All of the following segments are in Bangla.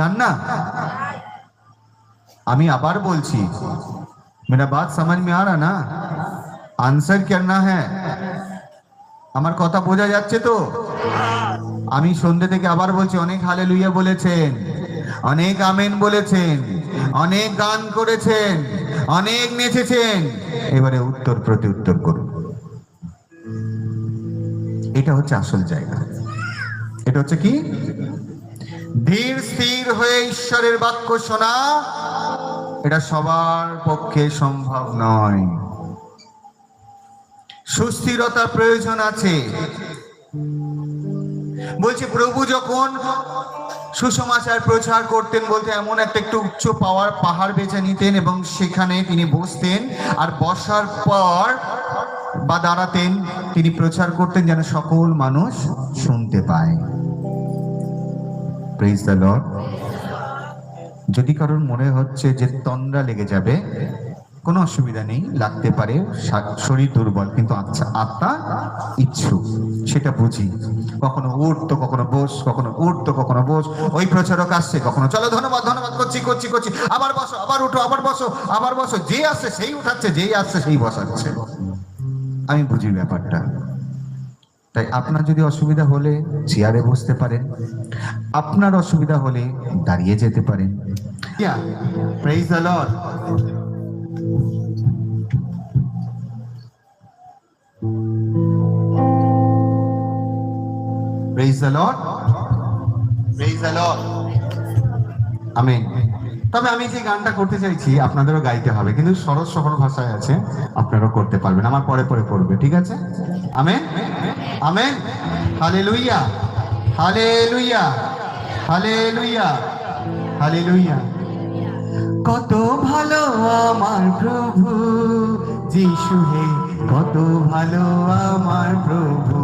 चान ना? আমি আবার বলছি, मेरा बात समझ में आ रहा ना? आंसर करना है। আমার কথা বোঝা যাচ্ছে তো? আমি সন্ধ্যে থেকে আবার বলছি, অনেক হালেলুয়া বলেছেন, অনেক আমেন বলেছেন, অনেক গান করেছেন, অনেক নেচেছেন, এবারে উত্তর প্রতি উত্তর করুন। এটা হচ্ছে আসল জায়গা। এটা হচ্ছে কি? ধীর স্থির হয়ে ঈশ্বরের বাক্য শোনা, এটা সবার পক্ষে সম্ভব নয়। সুস্থিরতার প্রয়োজন আছে। বলছি, প্রভু যখন সুসমাচার প্রচার করতেন, বলতে এমন একটু উচ্চ পাহাড় বেছে নিতেন এবং সেখানে তিনি বসতেন, আর বসার পর বা দাঁড়াতেন, তিনি প্রচার করতেন যেন সকল মানুষ শুনতে পায়। Praise the Lord. যদি কারোর মনে হচ্ছে যে তন্দ্রা লেগে যাবে, কোনো অসুবিধা নেই, লাগতে পারে, শরীর দুর্বল কিন্তু আত্মা ইচ্ছুক, সেটা বুঝি। কখনো উঠতো, কখনো বস, কখনো উঠতো, কখনো বস। ওই প্রচারক আসছে, কখনো চলো ধন্যবাদ ধন্যবাদ, করছি করছি করছি, আবার বসো, আবার উঠো, আবার বসো, আবার বসো। যে আসছে সেই উঠাচ্ছে, যেই আসছে সেই বসাচ্ছে। আমি বুঝি ব্যাপারটা। তাই আপনার যদি অসুবিধা হলে চেয়ারে বসতে পারেন, আপনার অসুবিধা হলে দাঁড়িয়ে যেতে পারেন। Praise the Lord. Praise the Lord. Praise the Lord. Amen. তবে আমি যে গানটা করতে চাইছি আপনাদেরও গাইতে হবে, কিন্তু সরল সরল ভাষায় আছে, আপনারাও করতে পারবেন, আমার পরে পরে করবে, ঠিক আছে? Amen amen. Hallelujah hallelujah hallelujah hallelujah. কত ভালো আমার প্রভু যিশু হে, কত ভালো আমার প্রভু।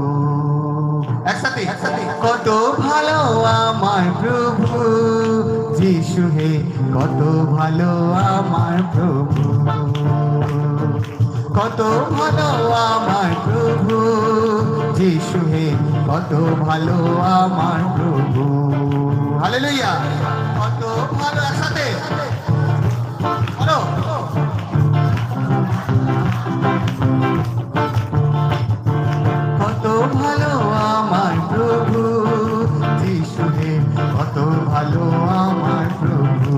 একসাথে একসাথে। কত ভালো আমার প্রভু যিশু হে, কত ভালো আমার প্রভু, কত ভালো আমার প্রভু যিশু হে, কত ভালো আমার প্রভু। হালেলুয়া। কত ভালো। একসাথে বলো। কত ভালো আমার প্রভু যিশু হে, কত ভালো আমার প্রভু।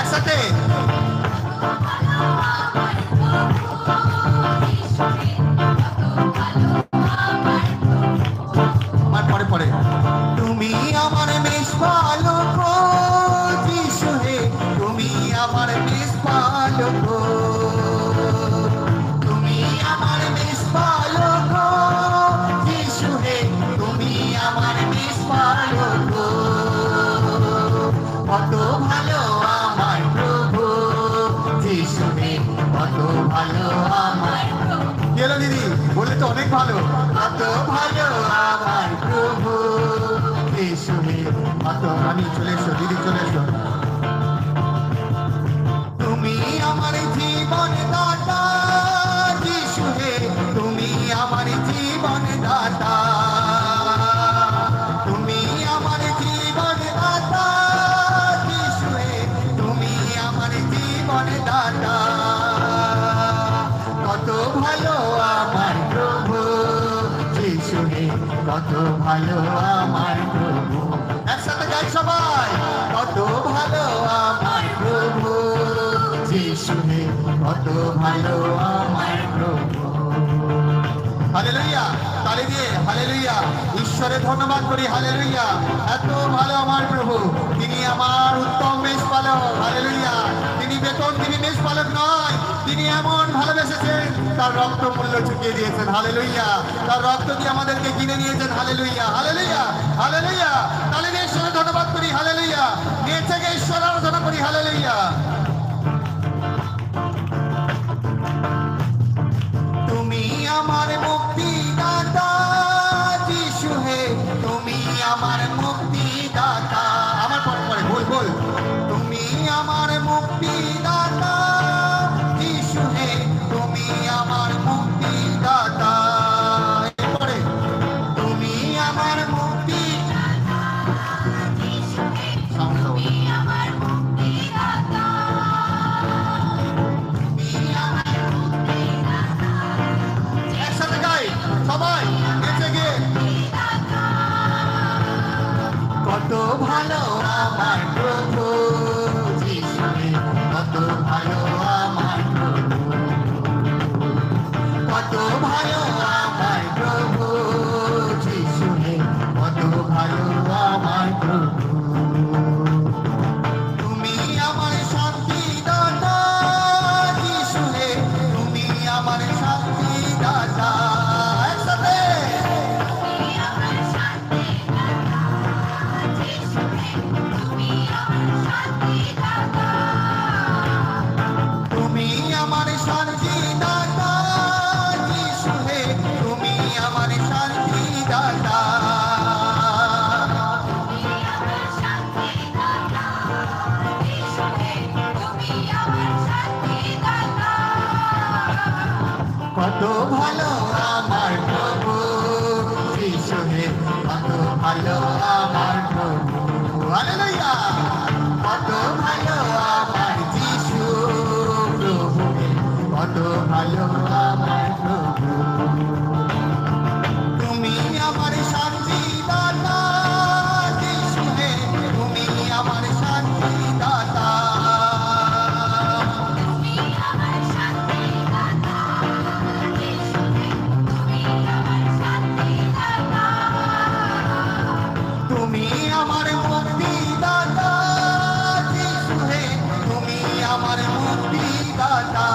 একসাথে। আমার পরে পরে। তুমি আমার বেশ ভালো গো যিশু হে, তুমি আমার বেশ ভালো গো, তুমি আমার বেশ ভালো গো যিশু হে, তুমি আমার বেশ ভালো গো। কত ভালো আমার প্রভু যিশু হে, কত ভালো আমার প্রভু। গেল দিদি বললে তো অনেক ভালো। কত ভালো আমার প্রভু যিশু হে, কত। আমি চলে এসো দিদি, চলে এসো। তুমি আমার জীবন দাতা যিশু হে, তুমি আমার জীবন দাতা, তুমি আমার জীবন দাতা যিশু হে, তুমি আমার জীবন দাতা। কত ভালো আমার প্রভু যিশু হে, কত ভালো আমার প্রভু। একসাথে গাই সবাই। কত ভালো আমার প্রভু যিশু হে, কত ভালো আমার প্রভু। হালেলুয়া। তালি দিয়ে হালেলুয়া, ঈশ্বরের ধন্যবাদ করি। হালেলুয়া। এত ভালো আমার প্রভু, তিনি আমার উত্তম মেষপালক। হালেলুয়া। তিনি বেতন, তিনি মেষপালক নয়, তিনি এমন ভালোবেসেছেন, তার রক্ত মূল্য চুকিয়ে দিয়েছেন। হালেলুয়া। তার রক্ত দিয়ে আমাদেরকে কিনে নিয়েছেন। Hallelujah hallelujah hallelujah. তালি দিয়ে ঈশ্বরের ধন্যবাদ করি। হালেলুয়া। নিজ থেকে ঈশ্বর আরাধনা করি। হালেলুয়া। তুমি আমার মুক্তিদাতা যিশু হে, তুমি আমার মুক্তিদাতা। আমার পরে পরে বল বল। তুমি আমার মুক্তিদাতা যিশু হে, তুমি আমার মুক্তিদাতা। এরপরে তুমি আমার মুক্তিদাতা যিশু হে, তুমি ভালো আমার প্রভু যিশু রে, কত ভালো আমার প্রভু, কত ভালো আমার প্রভু যিশু রে, কত ভালো আমার প্রভু। তুমি আমার শান্তি দাতা যিশু রে, তুমি আমার শান্তি দাতা। একসাথে তুমি আমার শান্তি দাতা যিশু হে, তুমি আমার শান্তি দাতা। কত ভালো আমার প্রভু যিশু হে, কত ভালো আমার প্রভু। হালেলুয়া! কত ভালো আমার যিশু প্রভু হে, কত ভালো আমার প্রভু। তুমি আমার শান্তি দাতা যিশু হে, তুমি আমার শান্তি দাতা। তুমি আমার মুক্তি দাতা যিশু হে, তুমি আমার মুক্তি দাতা।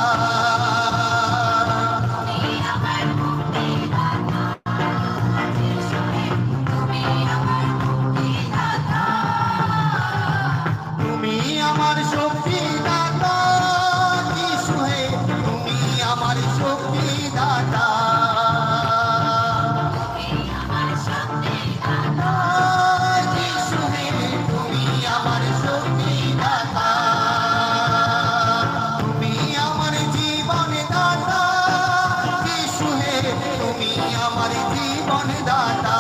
তুমি আমার শক্তি দাতা যিশু হে, তুমি আমার শক্তি দাতা। যিশু হে, তুমি আমার শক্তি দাতা। তুমি আমার জীবন দাতা যিশু হে, তুমি আমার জীবন দাতা।